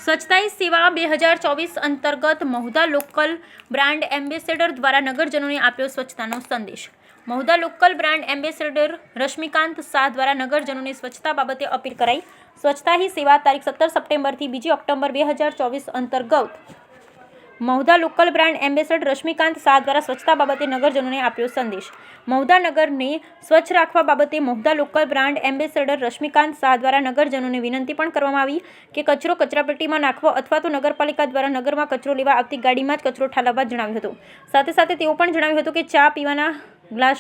સ્વચ્છતા હી સેવા 2024 અંતર્ગત મહુધા લોકલ બ્રાન્ડ એમ્બેસેડર દ્વારા નગરજનોને આપ્યો સ્વચ્છતાનો સંદેશ। Mahudha local brand ambassador Rashmikant Shah દ્વારા નગરજનોને સ્વચ્છતા બાબતે અપીલ કરાઈ। સ્વચ્છતા હી સેવા તારીખ 17 સપ્ટેમ્બરથી 2 ઓક્ટોબર 2024 અંતર્ગત Mahudha local brand ambassador Rashmikant Shah દ્વારા સ્વચ્છતા બાબતે નગરજનોને આપ્યો સંદેશ। મહુધા નગરને સ્વચ્છ રાખવા બાબતે Mahudha local brand ambassador Rashmikant Shah દ્વારા નગરજનોને વિનંતી પણ કરવામાં આવી કે કચરો કચરાપેટીમાં નાખવો અથવા તો નગરપાલિકા દ્વારા નગરમાં કચરો લેવા આવતી ગાડીમાં જ કચરો ઠાલવવા જણાવ્યું હતું। સાથે સાથે તેઓ પણ જણાવ્યું હતું કે ચા પીવાના ગ્લાસ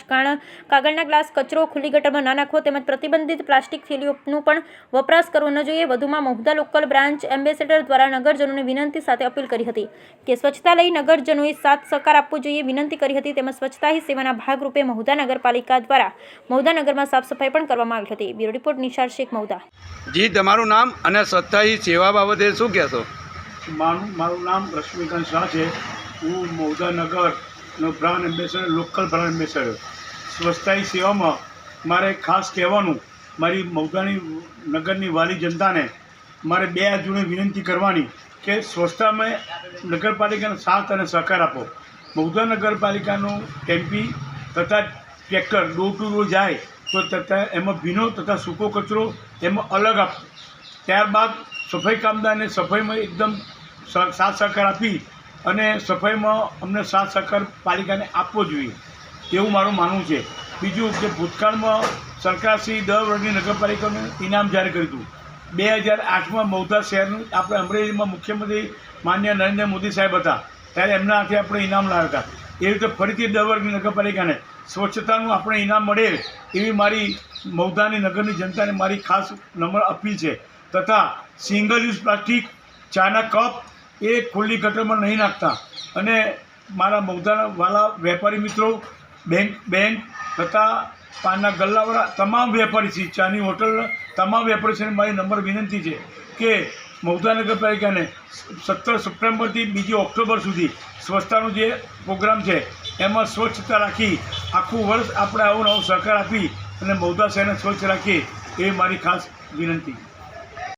કાગળના ગ્લાસ કચરો ખુલ્લી ગટરમાં ના નાખવો તેમજ પ્રતિબંધિત પ્લાસ્ટિક થેલીઓનો પણ વપરાશ કરવો ન જોઈએ। વધુમાં મહુધા લોકલ બ્રાન્ચ એમ્બેસેડર દ્વારા નગરજનોને વિનંતી સાથે અપીલ કરી હતી કે સ્વચ્છતા લઈ નગરજનોએ સાથ સહકાર આપવો જોઈએ વિનંતી કરી હતી। તેમજ સ્વચ્છતા હી સેવાના ભાગરૂપે મહુધા નગરપાલિકા દ્વારા મહુધા નગરમાં સાફ સફાઈ પણ કરવામાં આવી હતી। Bureau report Nishar Shaikh Mahudha. જી, તમારું નામ અને સ્વચ્છતા હી સેવા બાબતે શું કહેશો? મારું નામ રશ્મિકાંત શાહ છે। હું મહુધા નગરનો brand ambassador, local brand ambassador. સ્વચ્છતા હી સેવામાં મારે ખાસ કહેવાનું, મારી મહુધાની નગરની વાલી જનતાને મારે 2 હાથ જોડે વિનંતી કરવાની કે સ્વચ્છતામાં નગરપાલિકાનો સાથ અને સહકાર આપો। મહુધા નગરપાલિકાનું ટેમ્પી તથા ટ્રેક્ટર ડોર ટુ ડોર જાય તો તથા એમાં ભીનો તથા સૂકો કચરો એમાં અલગ આપો। ત્યારબાદ સફાઈ કામદારને સફાઈમાં એકદમ સાથ સહકાર આપી અને સફાઈમાં અમને સાથ સહકાર પાલિકાને આપવો જોઈએ એવું મારું માનવું છે। બીજું કે ભૂતકાળમાં સરકારશ્રી 10 વર્ષની નગરપાલિકાનું ઇનામ જાહેર કર્યું હતું। 2008માં મહુધા શહેરનું આપણે અમરેલીમાં મુખ્યમંત્રી માન્ય નરેન્દ્ર મોદી સાહેબ હતા ત્યારે એમના હાથે આપણે ઇનામ લાવ્યા હતા। એ રીતે ફરીથી 10 વર્ષની નગરપાલિકાને સ્વચ્છતાનું આપણે ઇનામ મળે એવી મારી મહુધાની નગરની જનતાને મારી ખાસ નમ્ર અપીલ છે। તથા સિંગલ યુઝ પ્લાસ્ટિક, ચાના કપ એ ખુલ્લી ગટરમાં નહીં નાખતા અને મારા મહુધાના વાલા વેપારી મિત્રો, બેંક તથા પાનના ગલ્લાવાળા તમામ વેપારી છે, ચાની હોટલ તમામ વેપારીઓને મારી નમ્ર વિનંતી છે કે મહુધા નગરપાલિકાને 17 સપ્ટેમ્બરથી 2 ઓક્ટોબર સુધી સ્વચ્છતાનો જે પ્રોગ્રામ છે એમાં સ્વચ્છતા રાખી આખું વર્ષ આપણે આવો નવો સહકાર આપી અને મહુધા શહેરને સ્વચ્છ રાખીએ એ મારી ખાસ વિનંતી।